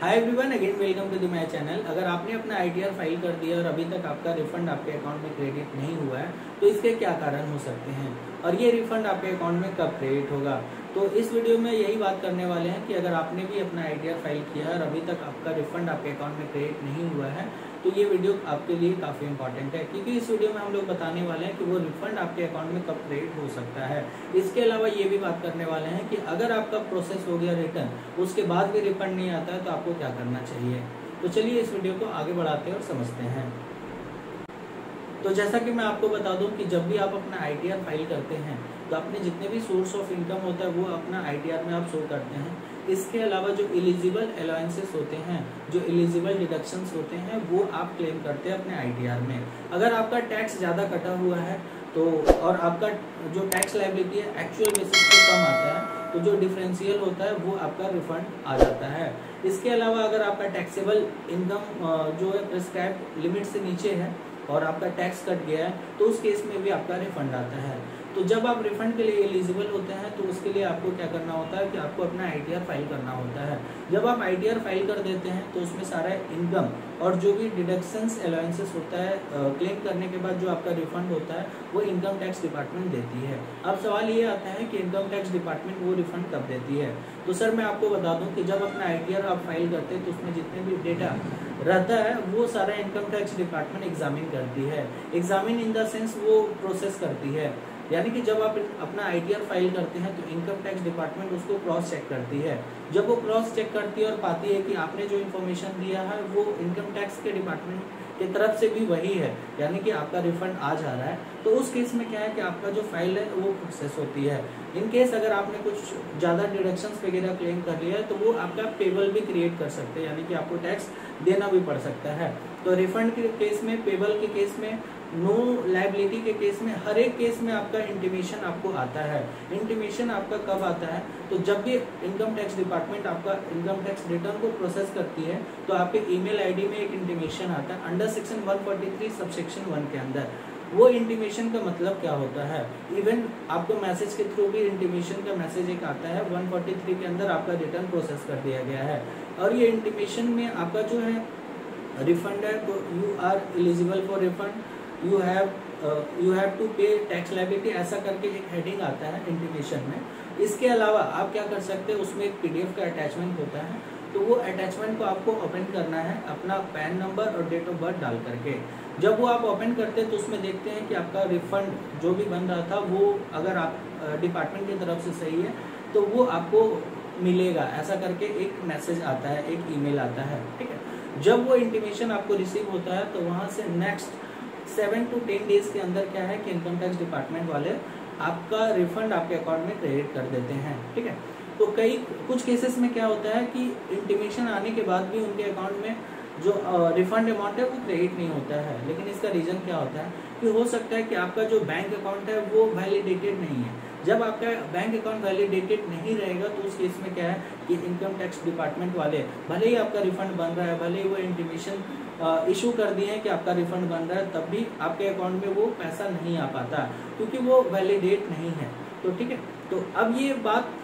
Hi everyone, again welcome to the my channel. अगर आपने अपना आईटीआर फाइल कर दिया और अभी तक आपका रिफंड आपके अकाउंट में क्रेडिट नहीं हुआ है तो इसके क्या कारण हो सकते हैं और ये रिफंड आपके अकाउंट में कब क्रेडिट होगा। तो इस वीडियो में यही बात करने वाले हैं कि अगर आपने भी अपना आईटीआर फाइल किया है और अभी तक आपका रिफंड आपके अकाउंट में क्रेडिट नहीं हुआ है तो ये वीडियो आपके लिए काफ़ी इंपॉर्टेंट है, क्योंकि इस वीडियो में हम लोग बताने वाले हैं कि वो रिफंड आपके अकाउंट में कब क्रेडिट हो सकता है। इसके अलावा ये भी बात करने वाले हैं कि अगर आपका प्रोसेस हो गया रिटर्न उसके बाद भी रिफंड नहीं आता है तो आपको क्या करना चाहिए। तो चलिए इस वीडियो को आगे बढ़ाते हैं और समझते हैं। तो जैसा कि मैं आपको बता दूं कि जब भी आप अपना आईटीआर फाइल करते हैं तो अपने जितने भी सोर्स ऑफ इनकम होता है वो अपना आईटीआर में आप शो करते हैं। इसके अलावा जो एलिजिबल अलाउंसेस होते हैं, जो एलिजिबल डिडक्शंस होते हैं वो आप क्लेम करते हैं अपने आईटीआर में। अगर आपका टैक्स ज़्यादा कटा हुआ है तो और आपका जो टैक्स लायबिलिटी है एक्चुअल बेसिस पे कम आता है तो जो डिफरेंशियल होता है वो आपका रिफंड आ जाता है। इसके अलावा अगर आपका टैक्सेबल इनकम जो है प्रिस्क्राइब लिमिट से नीचे है और आपका टैक्स कट गया है तो उस केस में भी आपका रिफंड आता है। तो जब आप रिफंड के लिए एलिजिबल होते हैं तो उसके लिए आपको क्या करना होता है कि आपको अपना आईटीआर फाइल करना होता है। जब आप आईटीआर फाइल कर देते हैं तो उसमें सारा इनकम और जो भी डिडक्शंस अलाउंसेस होता है क्लेम करने के बाद जो आपका रिफंड होता है वो इनकम टैक्स डिपार्टमेंट देती है। अब सवाल ये आता है कि इनकम टैक्स डिपार्टमेंट वो रिफंड कब देती है। तो सर मैं आपको बता दूं कि जब अपना आईटीआर आप फाइल करते हैं तो उसमें जितने भी डेटा रहता है वो सारा इनकम टैक्स डिपार्टमेंट एग्जामिन करती है। एग्जामिन इन द सेंस वो प्रोसेस करती है, यानी कि जब आप अपना आईटीआर फाइल करते हैं तो इनकम टैक्स डिपार्टमेंट उसको क्रॉस चेक करती है। जब वो क्रॉस चेक करती है और पाती है कि आपने जो इन्फॉर्मेशन दिया है वो इनकम टैक्स के डिपार्टमेंट की तरफ से भी वही है, यानी कि आपका रिफंड आ जा रहा है, तो उस केस में क्या है कि आपका जो फाइल है वो प्रोसेस होती है। इन केस अगर आपने कुछ ज़्यादा डिडक्शंस वगैरह क्लेम कर लिया है तो वो आपका पेबल भी क्रिएट कर सकते हैं, यानी कि आपको टैक्स देना भी पड़ सकता है। तो रिफंड के केस में, पेबल के केस में, नो लायबिलिटी के केस में, हर एक केस में आपका इंटीमेशन आपको आता है। इंटीमेशन आपका कब आता है तो जब भी इनकम टैक्स डिपार्टमेंट आपका इनकम टैक्स रिटर्न को प्रोसेस करती है तो आपके ईमेल आईडी में एक इंटीमेशन आता है अंडर सेक्शन 143 सबसेक्शन 1 के अंदर। वो इंटीमेशन का मतलब क्या होता है, इवन आपको मैसेज के थ्रू भी इंटीमेशन का मैसेज एक आता है 143 के अंदर आपका रिटर्न प्रोसेस कर दिया गया है। और ये इंटीमेशन में आपका जो है रिफंड है तो you are eligible for refund, you have to pay tax liability, ऐसा करके एक हेडिंग आता है इंटीमेशन में। इसके अलावा आप क्या कर सकते हैं, उसमें एक पीडीएफ का अटैचमेंट होता है तो वो अटैचमेंट को आपको ओपन करना है अपना पैन नंबर और डेट ऑफ बर्थ डाल करके। जब वो आप ओपन करते हैं तो उसमें देखते हैं कि आपका रिफंड जो भी बन रहा था वो अगर आप डिपार्टमेंट की तरफ से सही है तो वो आपको मिलेगा, ऐसा करके एक मैसेज आता है, एक ईमेल आता है, ठीक है। जब वो इंटीमेशन आपको रिसीव होता है तो वहाँ से नेक्स्ट 7 to 10 डेज के अंदर क्या है कि इनकम टैक्स डिपार्टमेंट वाले आपका रिफंड आपके अकाउंट में क्रेडिट कर देते हैं, ठीक है। तो कुछ केसेस में क्या होता है कि इंटीमेशन आने के बाद भी उनके अकाउंट में जो रिफंड अमाउंट है वो क्रेडिट नहीं होता है। लेकिन इसका रीज़न क्या होता है कि हो सकता है कि आपका जो बैंक अकाउंट है वो वैलिडेटेड नहीं है। जब आपका बैंक अकाउंट वैलिडेटेड नहीं रहेगा तो उस केस में क्या है कि इनकम टैक्स डिपार्टमेंट वाले भले ही आपका रिफंड बन रहा है, भले ही वो इंटीमेशन इशू कर दिए हैं कि आपका रिफंड बन रहा है, तब भी आपके अकाउंट में वो पैसा नहीं आ पाता क्योंकि वो वैलिडेट नहीं है। तो ठीक है, तो अब ये बात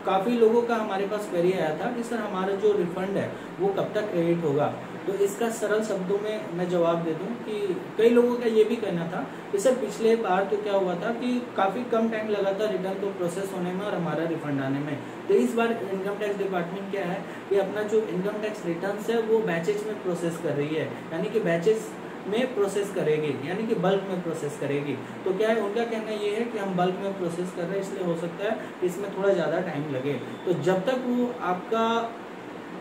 काफ़ी लोगों का हमारे पास क्वेरी आया था कि सर हमारा जो रिफंड है वो कब तक क्रेडिट होगा। तो इसका सरल शब्दों में मैं जवाब दे दूं कि कई लोगों का ये भी कहना था कि सर पिछले बार तो क्या हुआ था कि काफ़ी कम टाइम लगा था रिटर्न को प्रोसेस होने में और हमारा रिफंड आने में। तो इस बार इनकम टैक्स डिपार्टमेंट क्या है कि अपना जो इनकम टैक्स रिटर्न है वो बैचेज में प्रोसेस कर रही है, यानी कि बैचेज में प्रोसेस करेगी, यानी कि बल्क में प्रोसेस करेगी। तो क्या है, उनका कहना ये है कि हम बल्क में प्रोसेस कर रहे हैं इसलिए हो सकता है इसमें थोड़ा ज़्यादा टाइम लगे। तो जब तक वो आपका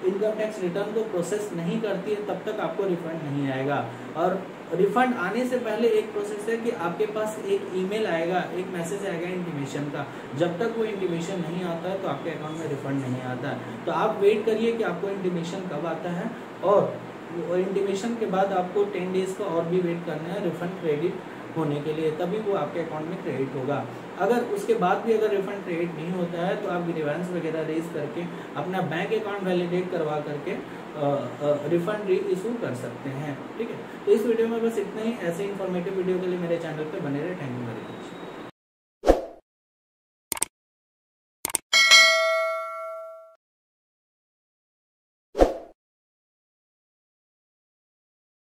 इनकम टैक्स रिटर्न को प्रोसेस नहीं करती है तब तक आपको रिफंड नहीं आएगा। और रिफंड आने से पहले एक प्रोसेस है कि आपके पास एक ईमेल आएगा, एक मैसेज आएगा इंटीमेशन का। जब तक वो इंटीमेशन नहीं आता है तो आपके अकाउंट में रिफंड नहीं आता है। तो आप वेट करिए कि आपको इंटीमेशन कब आता है और इंटीमेशन के बाद आपको 10 डेज का और भी वेट करना है रिफंड क्रेडिट होने के लिए, तभी वो आपके अकाउंट में क्रेडिट होगा। अगर उसके बाद भी अगर रिफंड क्रेडिट नहीं होता है तो आप ग्रीवेंस वगैरह रेज करके अपना बैंक अकाउंट वैलिडेट करवा करके रिफंड री इशू कर सकते हैं, ठीक है। तो इस वीडियो में बस इतना ही। ऐसे इन्फॉर्मेटिव वीडियो के लिए मेरे चैनल पे बने रहे। Thank you very much.